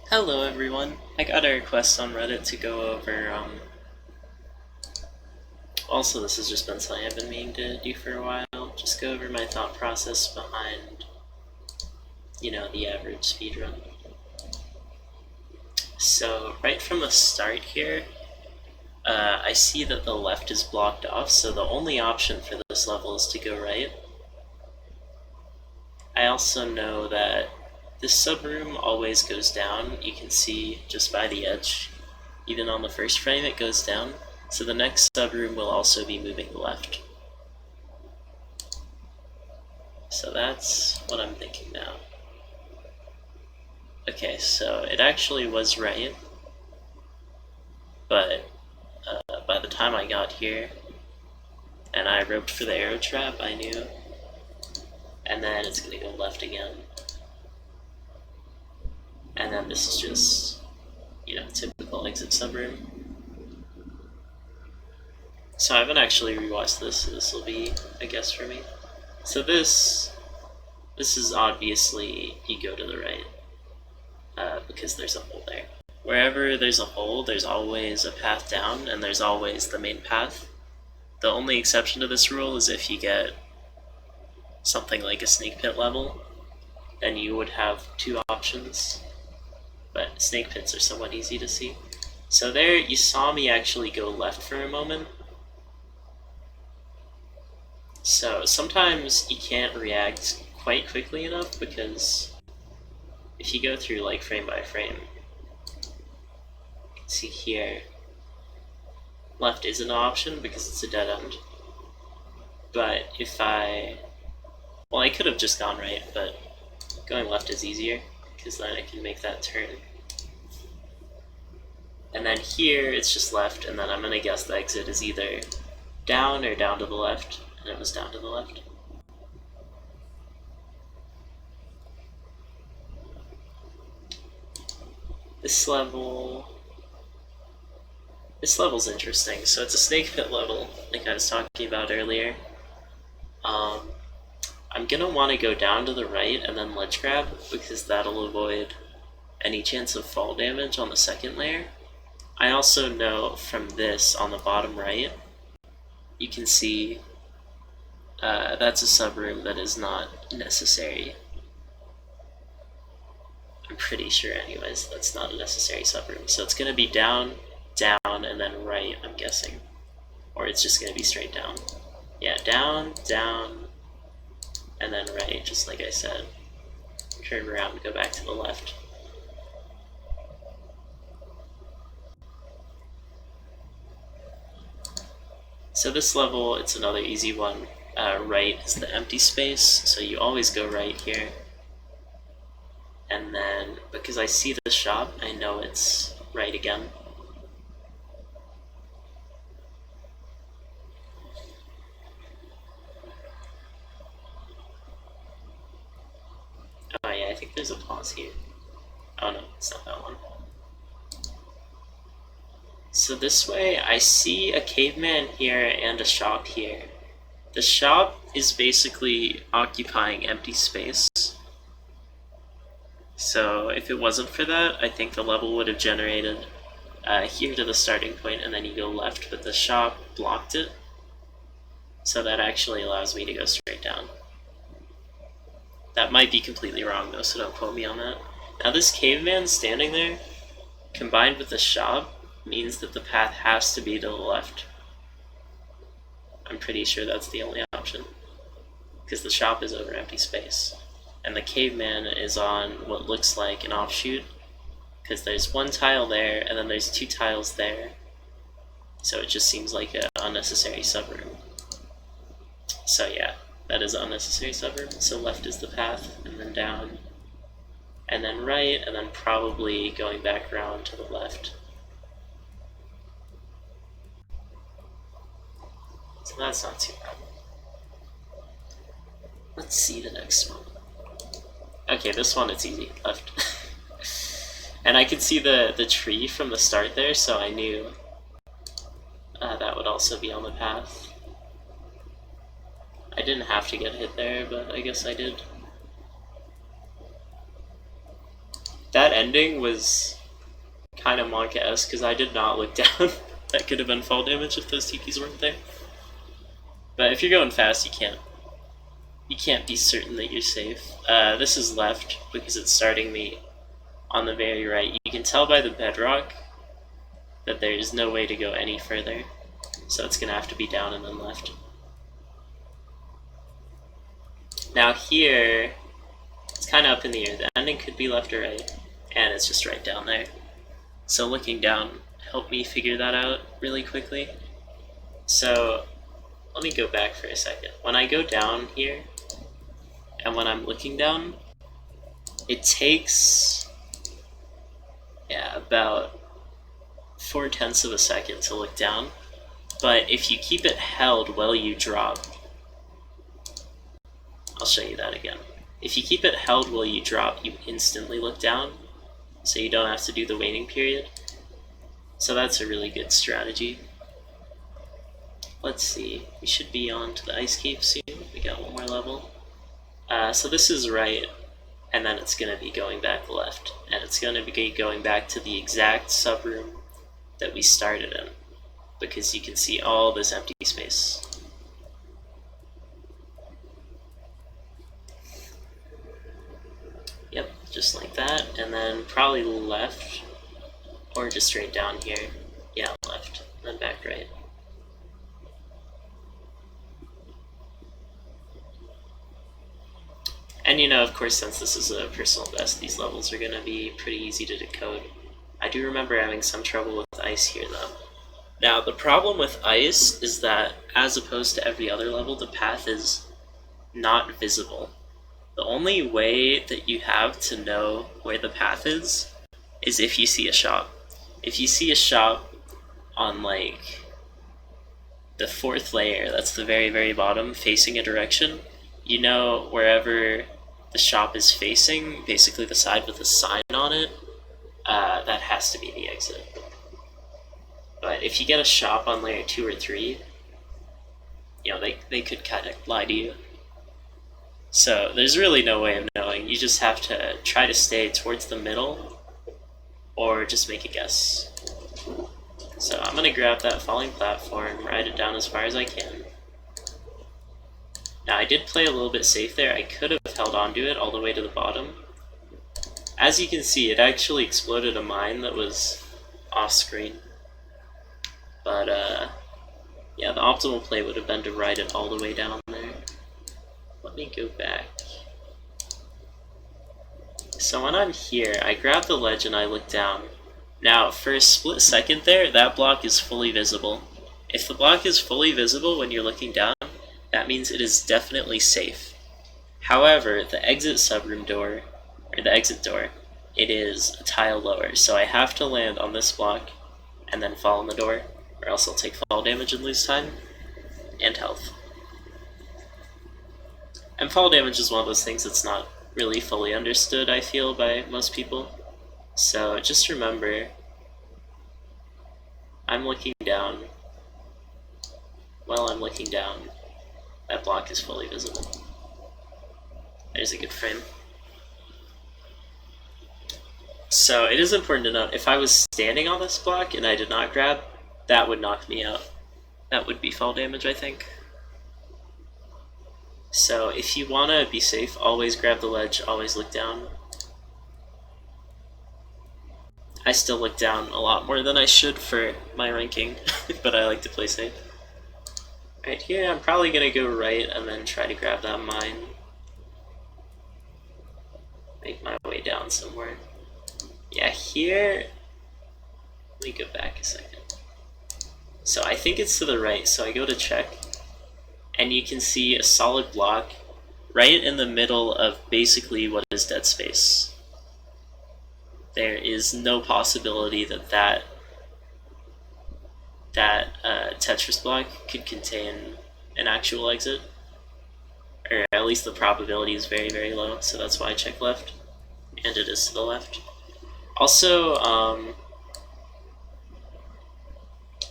Hello everyone. I got a request on Reddit to go over, also this has just been something I've been meaning to do for a while, just go over my thought process behind, the average speedrun. So, right from the start here, I see that the left is blocked off, so the only option for this level is to go right. I also know that this subroom always goes down. You can see just by the edge, even on the first frame it goes down. So the next subroom will also be moving left. So that's what I'm thinking now. Okay, so it actually was right, but by the time I got here, and I roped for the arrow trap, I knew, and then it's gonna go left again. And then this is just, typical exit subroom. So I haven't actually rewatched this, so this will be a guess for me. So this is obviously you go to the right, because there's a hole there. Wherever there's a hole, there's always a path down, and there's always the main path. The only exception to this rule is if you get something like a snake pit level, then you would have two options, but snake pits are somewhat easy to see. So there, you saw me actually go left for a moment. So sometimes you can't react quite quickly enough, because if you go through like frame by frame, you can see here, left is an option because it's a dead end. But if I could have just gone right, but going left is easier, because then I can make that turn. And then here, it's just left, and then I'm gonna guess the exit is either down or down to the left, and it was down to the left. This level's interesting. So it's a snake pit level, like I was talking about earlier. I'm gonna want to go down to the right and then ledge grab, because that'll avoid any chance of fall damage on the second layer. I also know from this on the bottom right, you can see that's a subroom that is not necessary. I'm pretty sure anyways, that's not a necessary subroom. So it's gonna be down, down, and then right, I'm guessing. Or it's just gonna be straight down. Yeah, down, down, and then right, just like I said. Turn around and go back to the left. So this level, it's another easy one. Right is the empty space, so you always go right here. And then, because I see the shop, I know it's right again. Oh yeah, I think there's a pause here. Oh no, it's not that one. So this way, I see a caveman here and a shop here. The shop is basically occupying empty space. So if it wasn't for that, I think the level would have generated here to the starting point, and then you go left, but the shop blocked it. So that actually allows me to go straight down. That might be completely wrong though, so don't quote me on that. Now this caveman standing there, combined with the shop, means that the path has to be to the left. I'm pretty sure that's the only option, because the shop is over empty space. And the caveman is on what looks like an offshoot, because there's one tile there, and then there's two tiles there. So it just seems like an unnecessary subroom. So yeah, that is an unnecessary subroom. So left is the path, and then down, and then right, and then probably going back around to the left. So that's not too bad. Let's see the next one. Okay, this one, it's easy, left. And I could see the tree from the start there, so I knew that would also be on the path. I didn't have to get hit there, but I guess I did. That ending was kind of Monka-esque because I did not look down. That could have been fall damage if those TPs weren't there. But if you're going fast, you can't be certain that you're safe. This is left because it's starting me on the very right. You can tell by the bedrock that there is no way to go any further. So it's going to have to be down and then left. Now here, it's kind of up in the air. The ending could be left or right, and it's just right down there. So looking down helped me figure that out really quickly. So let me go back for a second. When I go down here, and when I'm looking down, it takes about 4/10 of a second to look down. But if you keep it held while you drop, I'll show you that again. If you keep it held while you drop, you instantly look down, so you don't have to do the waiting period. So that's a really good strategy. Let's see, we should be on to the ice cave soon. We got one more level. So this is right, and then it's going to be going back left, and it's going to be going back to the exact subroom that we started in, because you can see all this empty space. Yep, just like that, and then probably left, or just straight down here. Yeah, left, then back right. And you know, of course, since this is a personal best, these levels are going to be pretty easy to decode. I do remember having some trouble with ice here, though. Now, the problem with ice is that, as opposed to every other level, the path is not visible. The only way that you have to know where the path is if you see a shop. If you see a shop on, like, the 4th layer, that's the very, very bottom, facing a direction, you know wherever the shop is facing, basically the side with a sign on it, that has to be the exit. But if you get a shop on layer 2 or 3, you know, they could kind of lie to you. So there's really no way of knowing. You just have to try to stay towards the middle, or just make a guess. So I'm going to grab that falling platform, ride it down as far as I can. Now I did play a little bit safe there. I could have held onto it all the way to the bottom. As you can see, it actually exploded a mine that was off screen. But yeah, the optimal play would have been to ride it all the way down there. Let me go back. So when I'm here, I grab the ledge and I look down. Now, for a split second there, that block is fully visible. If the block is fully visible when you're looking down, that means it is definitely safe. However, the exit subroom door, or the exit door, it is a tile lower, so I have to land on this block and then fall on the door, or else I'll take fall damage and lose time, and health. And fall damage is one of those things that's not really fully understood, I feel, by most people. So just remember, I'm looking down. While I'm looking down, that block is fully visible. There's a good frame. So it is important to note, if I was standing on this block and I did not grab, that would knock me out. That would be fall damage, I think. So if you want to be safe, always grab the ledge, always look down. I still look down a lot more than I should for my ranking, but I like to play safe. Right here, I'm probably going to go right and then try to grab that mine. Make my way down somewhere. Yeah, here... Let me go back a second. So I think it's to the right, so I go to check. And you can see a solid block right in the middle of basically what is dead space. There is no possibility that Tetris block could contain an actual exit. Or at least the probability is very, very low, so that's why I check left. And it is to the left. Also,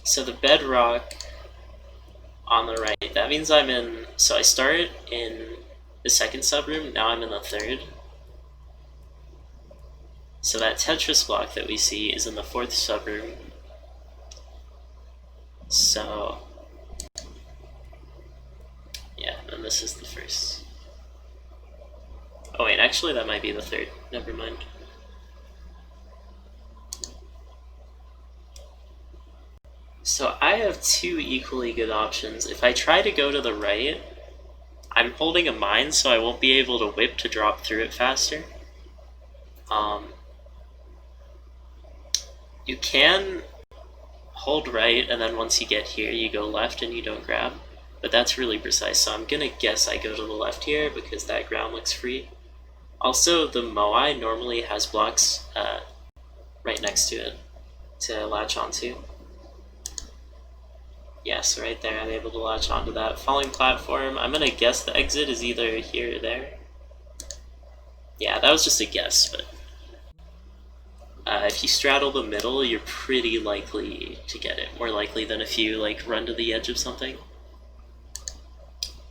so the bedrock on the right, that means I'm in, so I start in the second subroom, now I'm in the third. So that Tetris block that we see is in the 4th subroom. So, yeah, and this is the 1st. Oh wait, actually that might be the 3rd. Never mind. So I have 2 equally good options. If I try to go to the right, I'm holding a mine, so I won't be able to whip to drop through it faster. You can hold right, and then once you get here, you go left and you don't grab. But that's really precise, so I'm gonna guess I go to the left here because that ground looks free. Also, the Moai normally has blocks right next to it to latch onto. Yeah, so right there I'm able to latch onto that. Falling platform, I'm gonna guess the exit is either here or there. Yeah, that was just a guess, but if you straddle the middle, you're pretty likely to get it. More likely than if you like run to the edge of something.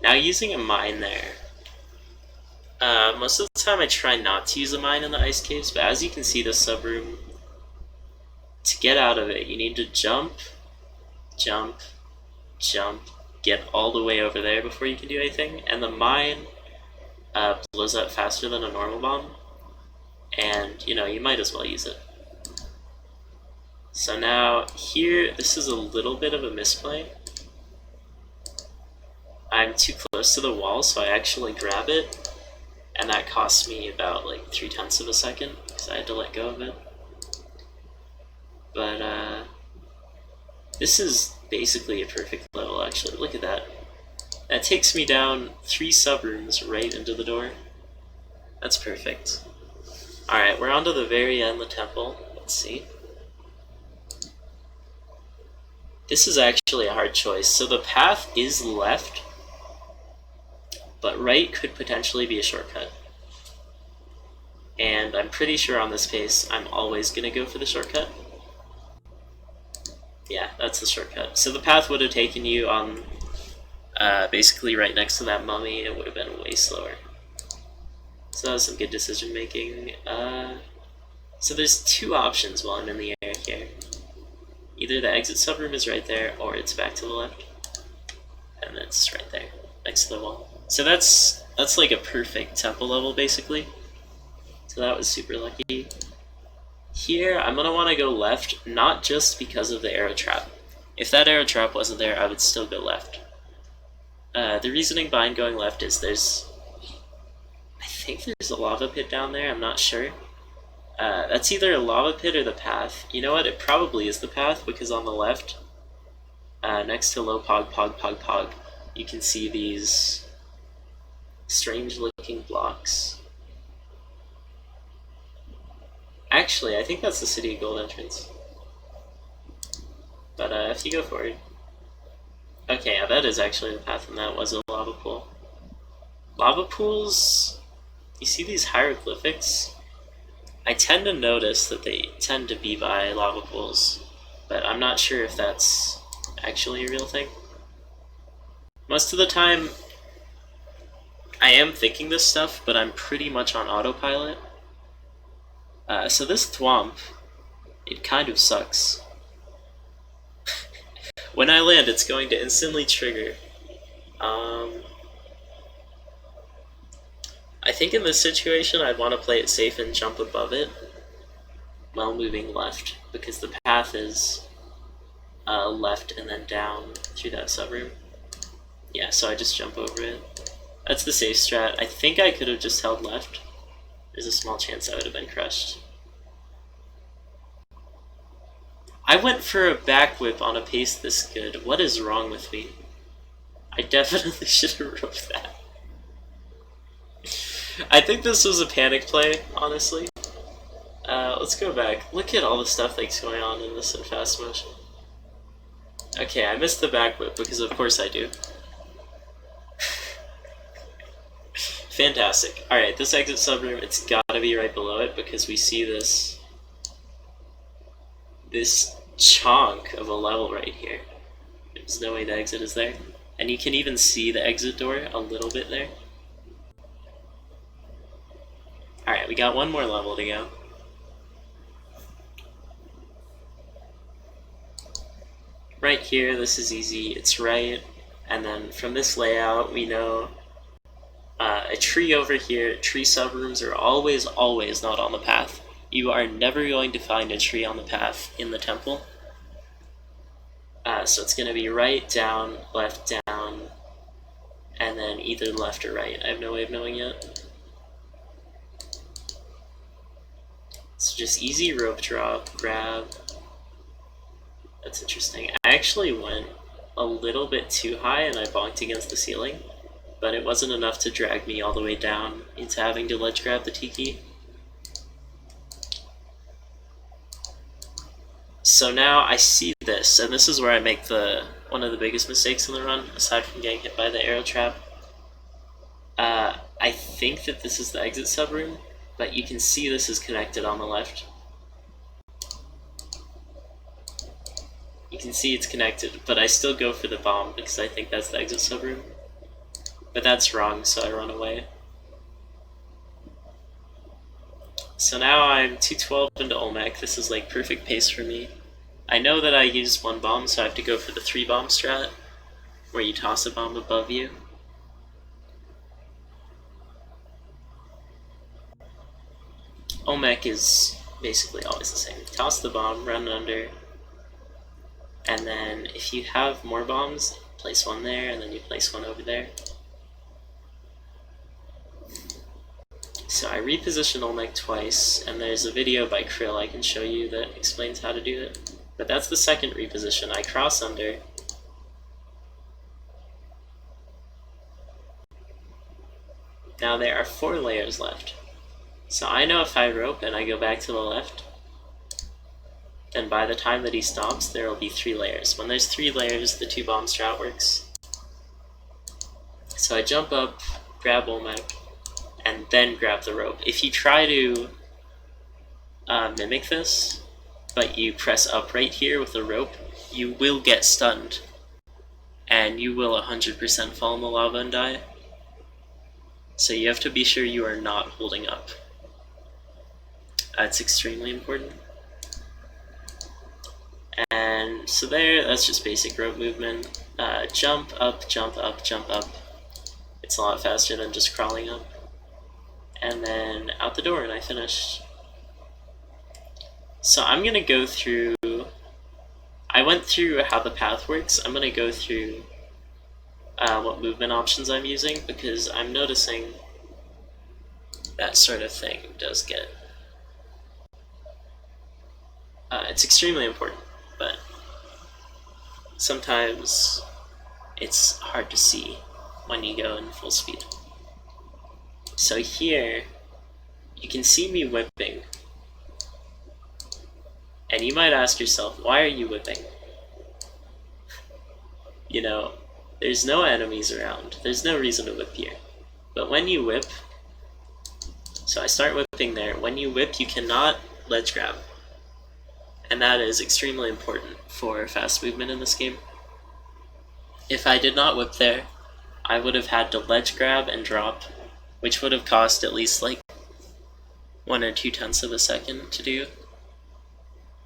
Now using a mine there. Most of the time I try not to use a mine in the ice caves, but as you can see, the subroom, to get out of it, you need to jump, jump, jump, get all the way over there before you can do anything, and the mine blows up faster than a normal bomb, and you might as well use it. So now here, this is a little bit of a misplay. I'm too close to the wall, so I actually grab it, and that cost me about like 0.3 of a second because I had to let go of it. But this is basically a perfect level, actually. Look at that. That takes me down 3 subrooms right into the door. That's perfect. Alright, we're on to the very end of the temple. Let's see. This is actually a hard choice. So the path is left, but right could potentially be a shortcut. And I'm pretty sure on this pace, I'm always going to go for the shortcut. Yeah, that's the shortcut. So the path would have taken you on basically right next to that mummy. It would have been way slower. So that was some good decision making. So there's 2 options while I'm in the air here. Either the exit subroom is right there, or it's back to the left. And it's right there, next to the wall. So that's like a perfect temple level, basically. So that was super lucky. Here, I'm going to want to go left, not just because of the arrow trap. If that arrow trap wasn't there, I would still go left. The reasoning behind going left is I think there's a lava pit down there, I'm not sure. That's either a lava pit or the path. You know what, it probably is the path, because on the left, next to low pog, pog, pog, pog, you can see these strange looking blocks. Actually, I think that's the City of Gold entrance. But if you go forward... Okay, yeah, that is actually the path, and that was a lava pool. Lava pools... You see these hieroglyphics? I tend to notice that they tend to be by lava pools, but I'm not sure if that's actually a real thing. Most of the time, I am thinking this stuff, but I'm pretty much on autopilot. So this thwomp, it kind of sucks. When I land, it's going to instantly trigger. I think in this situation, I'd want to play it safe and jump above it while moving left, because the path is left and then down through that subroom. Yeah, so I just jump over it. That's the safe strat. I think I could have just held left. There's a small chance I would have been crushed. I went for a back whip on a pace this good. What is wrong with me? I definitely should have roped that. I think this was a panic play, honestly. Let's go back. Look at all the stuff that's going on in this in fast motion. Okay, I missed the back whip because of course I do. Fantastic. Alright, this exit subroom, it's gotta be right below it because we see this chunk of a level right here. There's no way the exit is there. And you can even see the exit door a little bit there. Alright, we got one more level to go. right here, this is easy, it's right, and then from this layout, we know a tree over here, tree subrooms are always not on the path. You are never going to find a tree on the path in the temple. So it's going to be right, down, left, down, and then either left or right. I have no way of knowing yet. So just easy rope drop, grab. That's interesting. I actually went a little bit too high and I bonked against the ceiling, but it wasn't enough to drag me all the way down into having to ledge grab the tiki. So now I see this, and this is where I make one of the biggest mistakes in the run, aside from getting hit by the arrow trap. I think that this is the exit subroom, but you can see this is connected on the left. You can see it's connected, but I still go for the bomb because I think that's the exit subroom. But that's wrong, so I run away. So now I'm 212 into Olmec. This is like perfect pace for me. I know that I used one bomb, so I have to go for the 3 bomb strat, where you toss a bomb above you. Olmec is basically always the same. Toss the bomb, run under, and then if you have more bombs, place one there, and then you place one over there. So I reposition Olmec twice, and there's a video by Krill I can show you that explains how to do it. But that's the second reposition. I cross under. Now there are 4 layers left. So I know if I rope and I go back to the left, then by the time that he stops, there will be 3 layers. When there's 3 layers, the 2 bomb strat works. So I jump up, grab Olmec, and then grab the rope. If you try to mimic this, but you press up right here with the rope, you will get stunned. And you will 100% fall in the lava and die. So you have to be sure you are not holding up. That's extremely important. And so that's just basic rope movement. Jump up, jump up, jump up. It's a lot faster than just crawling up. And then out the door, and I finished. So I'm gonna go through, I went through how the path works. I'm gonna go through what movement options I'm using, because I'm noticing that sort of thing does get, it's extremely important, but sometimes it's hard to see when you go in full speed. So here, you can see me whipping. And you might ask yourself, why are you whipping? You know, there's no enemies around. There's no reason to whip here. But when you whip, so I start whipping there. When you whip, you cannot ledge grab. And that is extremely important for fast movement in this game. If I did not whip there, I would have had to ledge grab and drop, which would have cost at least like 1 or 2 tenths of a second to do.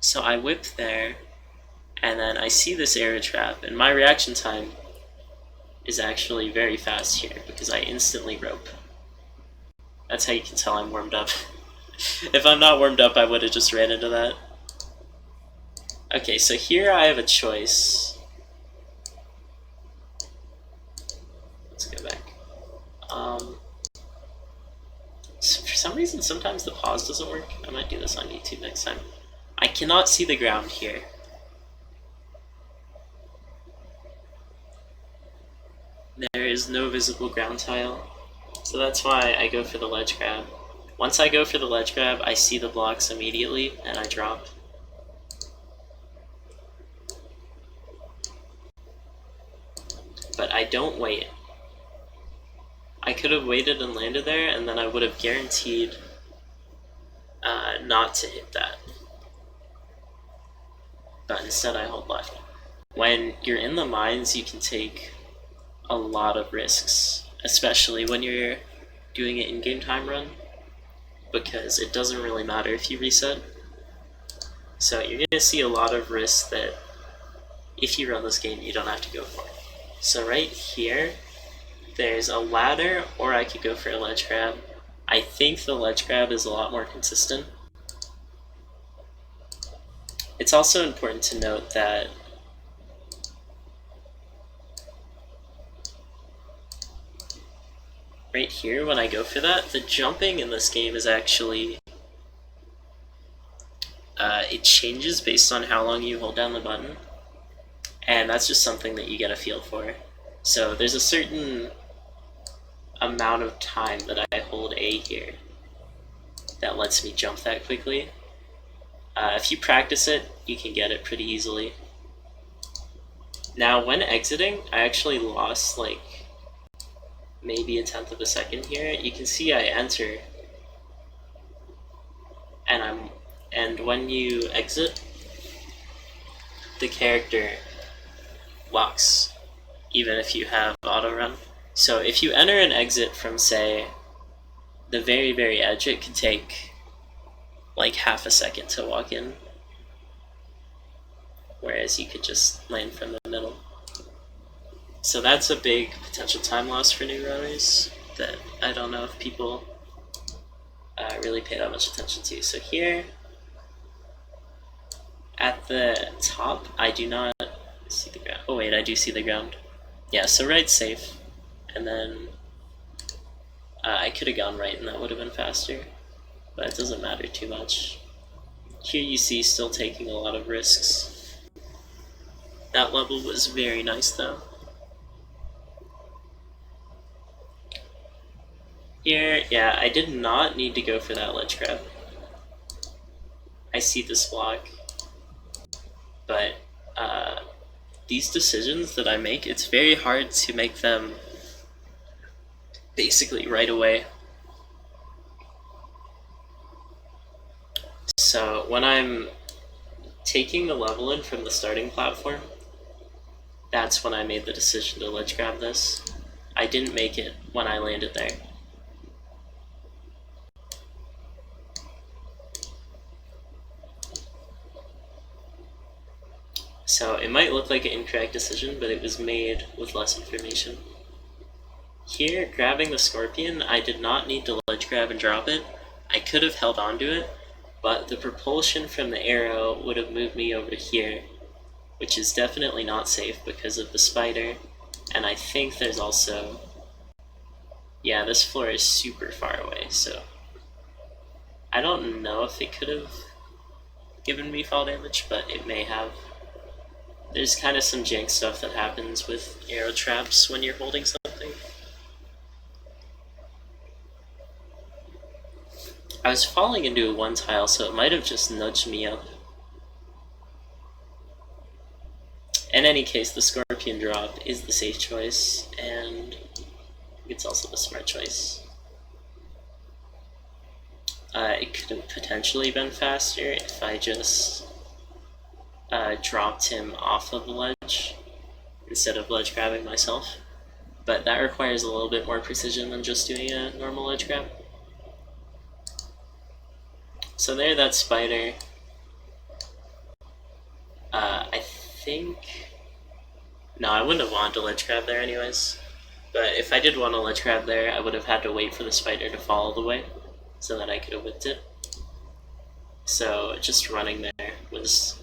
So I whip there, and then I see this arrow trap, and my reaction time is actually very fast here, because I instantly rope. That's how you can tell I'm warmed up. If I'm not warmed up, I would have just ran into that. Okay, so here I have a choice. Let's go back. So for some reason, sometimes the pause doesn't work. I might do this on YouTube next time. I cannot see the ground here. There is no visible ground tile, so that's why I go for the ledge grab. Once I go for the ledge grab, I see the blocks immediately, and I drop. But I don't wait. I could have waited and landed there, and then I would have guaranteed not to hit that. But instead I hold left. When you're in the mines, you can take a lot of risks, especially when you're doing an in-game time run, because it doesn't really matter if you reset. So you're going to see a lot of risks that if you run this game, you don't have to go for it. So right here, there's a ladder, or I could go for a ledge grab. I think the ledge grab is a lot more consistent. It's also important to note that right here, when I go for that, the jumping in this game is actually it changes based on how long you hold down the button, and that's just something that you get a feel for. So there's a certain amount of time that I hold A here that lets me jump that quickly. If you practice it, you can get it pretty easily. Now, when exiting, I actually lost like maybe a tenth of a second here. You can see I enter, and when you exit, the character locks, even if you have auto run. So if you enter and exit from, say, the very, very edge, it could take like half a second to walk in, whereas you could just land from the middle. So that's a big potential time loss for new runners that I don't know if people really pay that much attention to. So here, at the top, I do not see the ground. Oh wait, I do see the ground. Yeah, so right's safe. And then I could have gone right and that would have been faster, but it doesn't matter too much. Here you see still taking a lot of risks. That level was very nice though. Here, yeah, I did not need to go for that ledge grab. I see this block, but these decisions that I make, it's very hard to make them basically right away. So when I'm taking the level in from the starting platform, that's when I made the decision to ledge grab this. I didn't make it when I landed there. So it might look like an incorrect decision, but it was made with less information. Here, grabbing the scorpion, I did not need to ledge grab and drop it. I could have held onto it, but the propulsion from the arrow would have moved me over here, which is definitely not safe because of the spider. And I think there's also, yeah, this floor is super far away, so I don't know if it could have given me fall damage, but it may have. There's kind of some jank stuff that happens with arrow traps when you're holding something. I was falling into a one tile, so it might have just nudged me up. In any case, the scorpion drop is the safe choice, and it's also the smart choice. It could have potentially been faster if I just dropped him off of the ledge instead of ledge grabbing myself, but that requires a little bit more precision than just doing a normal ledge grab. So there, that spider. I think... No, I wouldn't have wanted to ledge grab there anyways, but if I did want to ledge grab there, I would have had to wait for the spider to fall all the way so that I could have whipped it. So just running there was...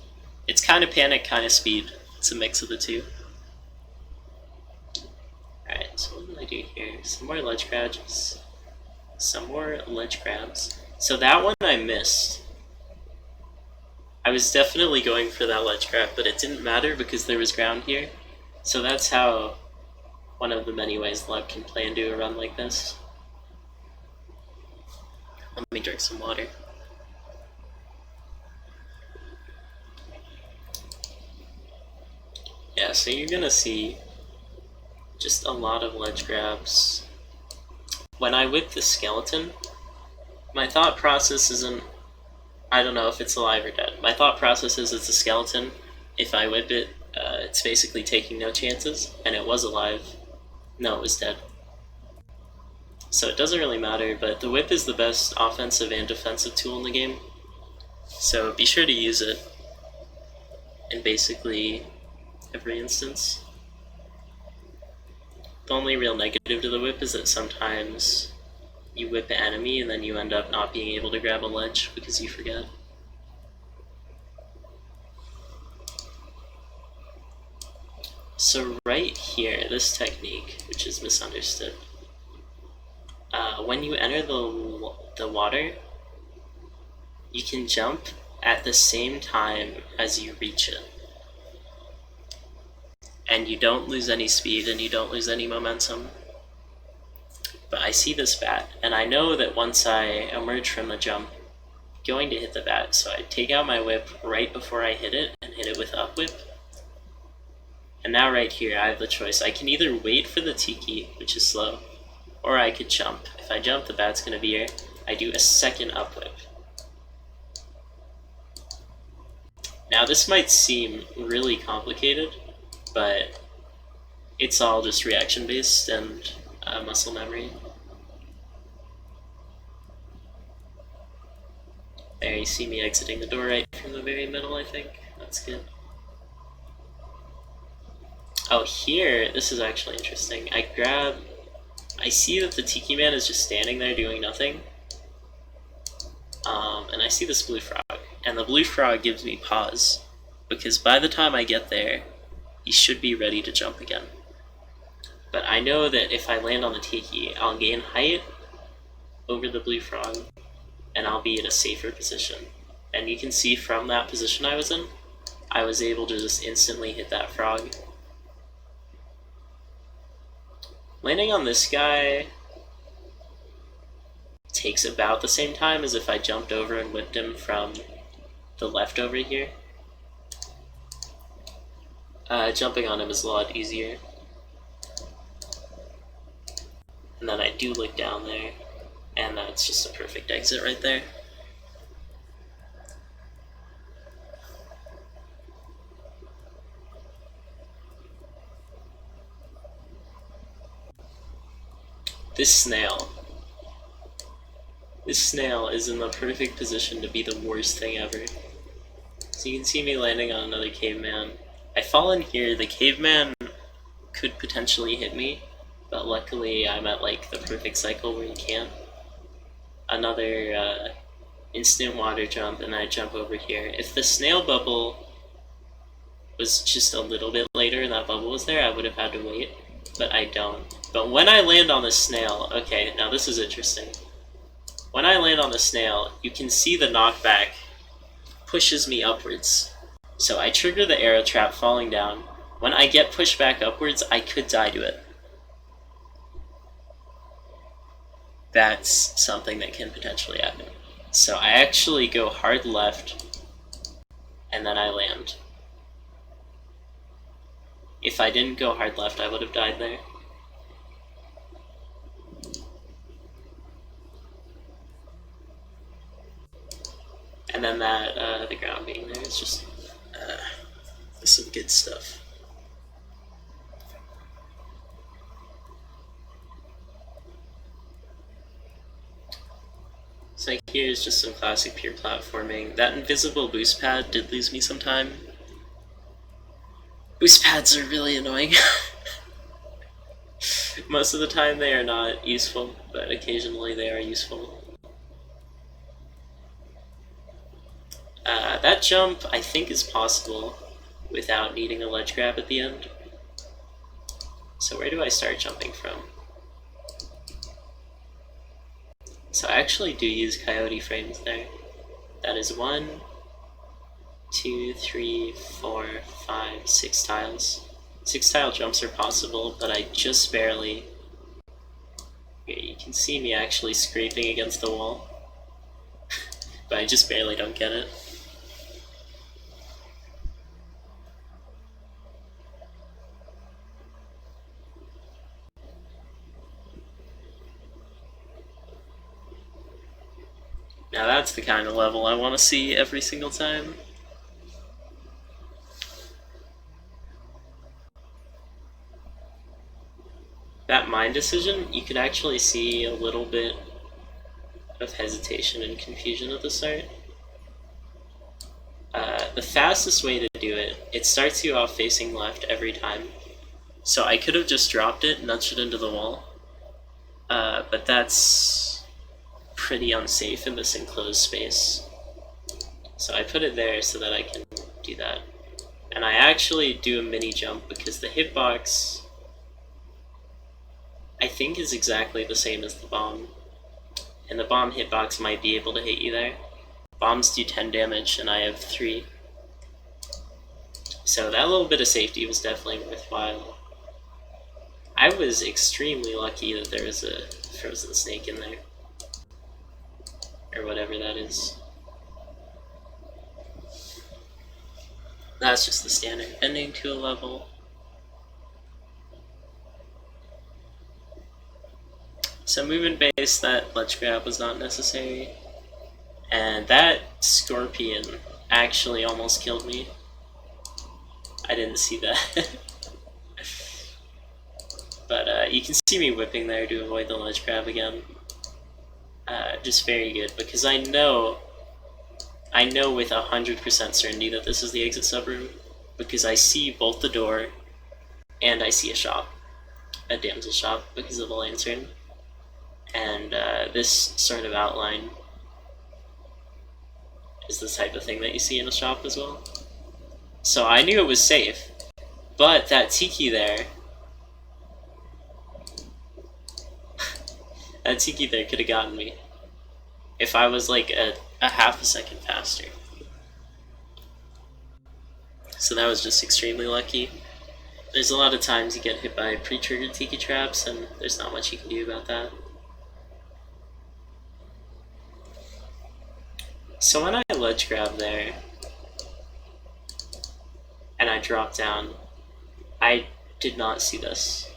It's kind of panic, kind of speed. It's a mix of the two. Alright, so what did I do here? Some more ledge grabs. Some more ledge grabs. So that one I missed. I was definitely going for that ledge grab, but it didn't matter because there was ground here. So that's how one of the many ways luck can play into a run like this. Let me drink some water. Yeah, so you're gonna see just a lot of ledge grabs. When I whip the skeleton, my thought process isn't, I don't know if it's alive or dead. My thought process is it's a skeleton. If I whip it, it's basically taking no chances, and it was alive. No, it was dead. So it doesn't really matter, but the whip is the best offensive and defensive tool in the game. So be sure to use it, and basically every instance. The only real negative to the whip is that sometimes you whip the enemy and then you end up not being able to grab a ledge because you forget. So right here, this technique, which is misunderstood, when you enter the water, you can jump at the same time as you reach it. And you don't lose any speed and you don't lose any momentum. But I see this bat, and I know that once I emerge from the jump, I'm going to hit the bat, so I take out my whip right before I hit it and hit it with up whip. And now right here, I have the choice. I can either wait for the tiki, which is slow, or I could jump. If I jump, the bat's going to be here. I do a second up whip. Now this might seem really complicated, but it's all just reaction based and muscle memory. There, you see me exiting the door right from the very middle, I think. That's good. Oh, here, this is actually interesting. I see that the Tiki Man is just standing there doing nothing. And I see this blue frog. And the blue frog gives me pause, because by the time I get there, he should be ready to jump again. But I know that if I land on the Tiki, I'll gain height over the blue frog, and I'll be in a safer position. And you can see from that position I was in, I was able to just instantly hit that frog. Landing on this guy takes about the same time as if I jumped over and whipped him from the left over here. Jumping on him is a lot easier. And then I do look down there, and that's just a perfect exit right there. This snail is in the perfect position to be the worst thing ever. So you can see me landing on another caveman. I fall in here, the caveman could potentially hit me, but luckily I'm at like the perfect cycle where you can't. Another instant water jump, and I jump over here. If the snail bubble was just a little bit later and that bubble was there, I would have had to wait, but I don't. But when I land on the snail, okay, now this is interesting. When I land on the snail, you can see the knockback pushes me upwards. So I trigger the arrow trap falling down. When I get pushed back upwards, I could die to it. That's something that can potentially happen. So I actually go hard left, and then I land. If I didn't go hard left, I would have died there. And then that, the ground being there is just some good stuff. So here's just some classic pure platforming. That invisible boost pad did lose me some time. Boost pads are really annoying. Most of the time they are not useful, but occasionally they are useful. That jump, I think, is possible without needing a ledge grab at the end. So where do I start jumping from? So I actually do use coyote frames there. That is 1, 2, 3, 4, 5, 6 tiles. 6 tile jumps are possible, but I just barely... Here, you can see me actually scraping against the wall. But I just barely don't get it. Now that's the kind of level I want to see every single time. That mine decision, you can actually see a little bit of hesitation and confusion at the start. the fastest way to do it, it starts you off facing left every time. So I could have just dropped it, nudged it into the wall. But that's pretty unsafe in this enclosed space. So I put it there so that I can do that. And I actually do a mini jump because the hitbox, I think, is exactly the same as the bomb. And the bomb hitbox might be able to hit you there. Bombs do 10 damage and I have 3. So that little bit of safety was definitely worthwhile. I was extremely lucky that there was a frozen snake in there. Or whatever that is. That's just the standard ending to a level. So movement base, that ledge grab was not necessary. And that scorpion actually almost killed me. I didn't see that. But you can see me whipping there to avoid the ledge grab again. Just very good, because I know with 100% certainty that this is the exit subroom, because I see both the door and I see a shop, a damsel shop, because of the lantern. And this sort of outline is the type of thing that you see in a shop as well. So I knew it was safe, but that tiki there, that tiki there could have gotten me if I was like a half a second faster. So that was just extremely lucky. There's a lot of times you get hit by pre-triggered tiki traps, and there's not much you can do about that. So when I ledge grab there, and I drop down, I did not see this.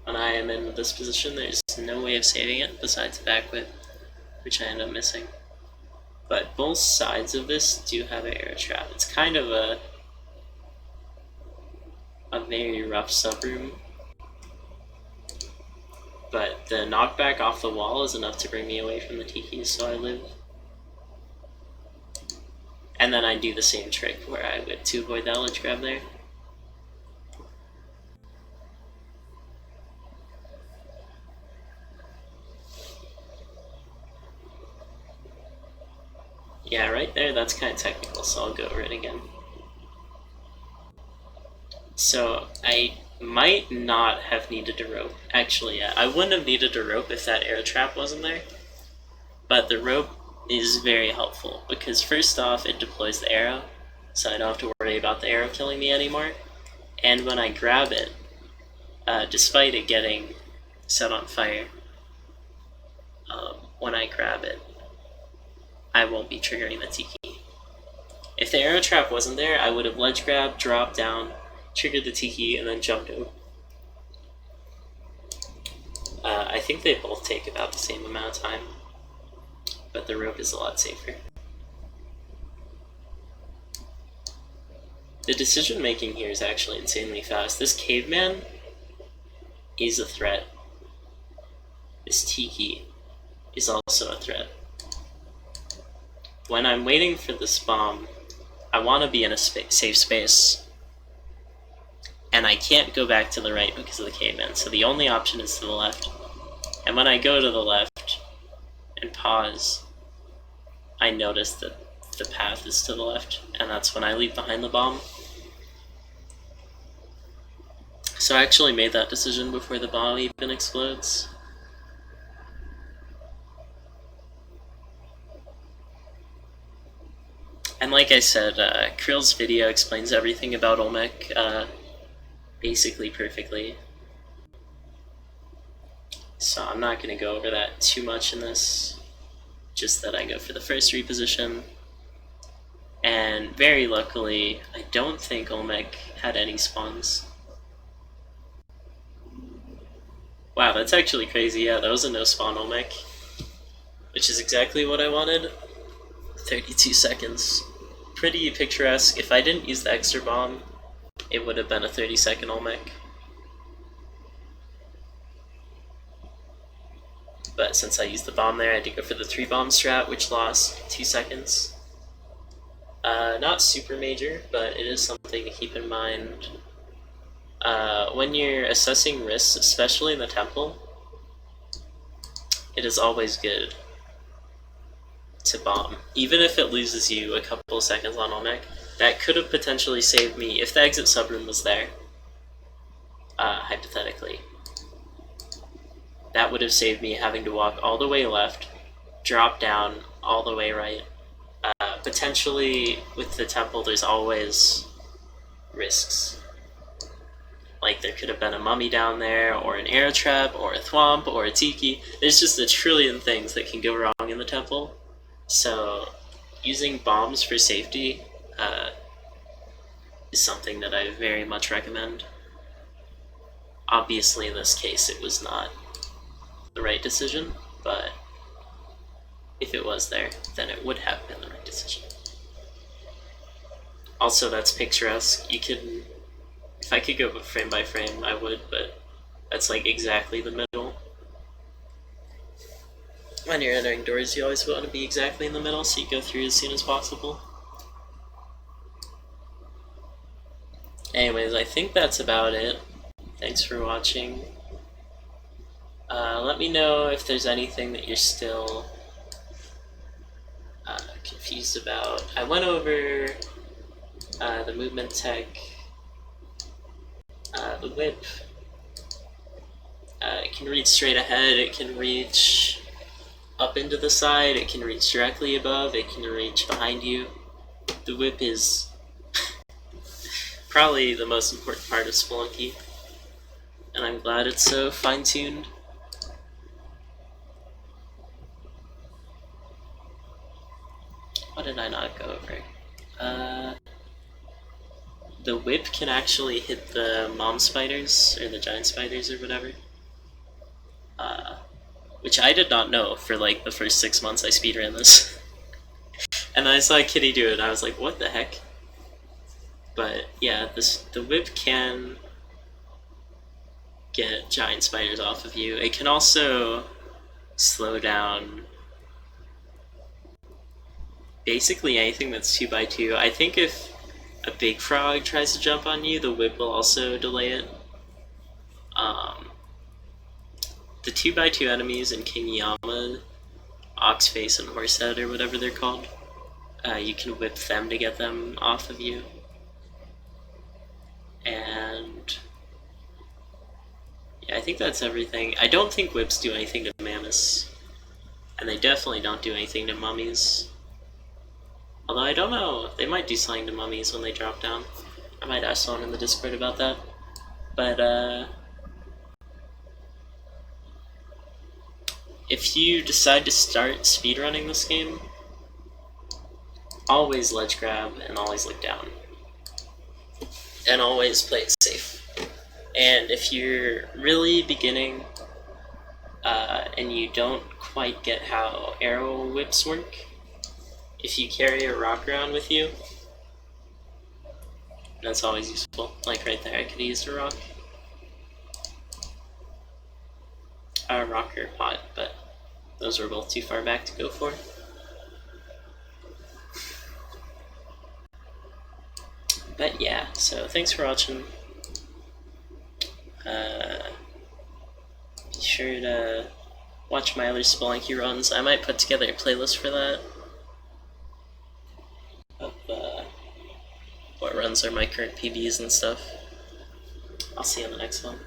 When I am in this position, there's no way of saving it besides a back whip, which I end up missing. But both sides of this do have an arrow trap. It's kind of a very rough subroom. But the knockback off the wall is enough to bring me away from the tikis, so I live. And then I do the same trick where I whip to avoid that ledge grab there. Yeah, right there, that's kind of technical, so I'll go over it again. So I might not have needed a rope. Actually, yeah, I wouldn't have needed a rope if that arrow trap wasn't there. But the rope is very helpful, because first off, it deploys the arrow, so I don't have to worry about the arrow killing me anymore. And when I grab it, despite it getting set on fire, when I grab it, I won't be triggering the tiki. If the arrow trap wasn't there, I would have ledge grabbed, dropped down, triggered the tiki, and then jumped over. I think they both take about the same amount of time, but the rope is a lot safer. The decision making here is actually insanely fast. This caveman is a threat. This tiki is also a threat. When I'm waiting for this bomb, I want to be in a safe space. And I can't go back to the right because of the caveman, so the only option is to the left. And when I go to the left and pause, I notice that the path is to the left, and that's when I leave behind the bomb. So I actually made that decision before the bomb even explodes. And like I said, Krill's video explains everything about Olmec basically perfectly. So I'm not going to go over that too much in this, just that I go for the first reposition. And very luckily, I don't think Olmec had any spawns. Wow, that's actually crazy. Yeah, that was a no spawn Olmec, which is exactly what I wanted. 32 seconds. Pretty picturesque. If I didn't use the extra bomb, it would have been a 30-second Olmec. but since I used the bomb there, I had to go for the 3-bomb strat, which lost 2 seconds. Not super major, but it is something to keep in mind. When you're assessing risks, especially in the temple, it is always good to bomb. Even if it loses you a couple of seconds on Olmec, that could have potentially saved me if the exit subroom was there, hypothetically. That would have saved me having to walk all the way left, drop down all the way right. Potentially, with the temple, there's always risks. Like, there could have been a mummy down there, or an arrow trap, or a thwomp, or a tiki. There's just a trillion things that can go wrong in the temple. So, using bombs for safety is something that I very much recommend. Obviously, in this case, it was not the right decision, but if it was there, then it would have been the right decision. Also, that's picturesque. You can, if I could go frame by frame, I would, but that's like exactly the middle. When you're entering doors, you always want to be exactly in the middle, so you go through as soon as possible. Anyways, I think that's about it. Thanks for watching. Let me know if there's anything that you're still confused about. I went over the movement tech, the whip. It can reach straight ahead, it can reach up into the side, it can reach directly above, it can reach behind you. The whip is probably the most important part of Spelunky, and I'm glad it's so fine-tuned. What did I not go over? The whip can actually hit the mom spiders, or the giant spiders, or whatever. Which I did not know for like the first 6 months I speedran this. And I saw Kitty do it, and I was like, what the heck? But yeah, the whip can get giant spiders off of you. It can also slow down basically anything that's 2x2. I think if a big frog tries to jump on you, the whip will also delay it. The 2x2 enemies in King Yama, Oxface, and Horsehead, or whatever they're called, you can whip them to get them off of you. And yeah, I think that's everything. I don't think whips do anything to mammoths, and they definitely don't do anything to mummies. Although I don't know, they might do something to mummies when they drop down. I might ask someone in the Discord about that. But if you decide to start speedrunning this game, always ledge grab and always look down. And always play it safe. And if you're really beginning and you don't quite get how arrow whips work, if you carry a rock around with you, that's always useful. Like right there, I could have used a rock. A rock or pot, but those were both too far back to go for. But yeah, so thanks for watching. Be sure to watch my other Spelunky runs. I might put together a playlist for that. Of what runs are my current PBs and stuff. I'll see you on the next one.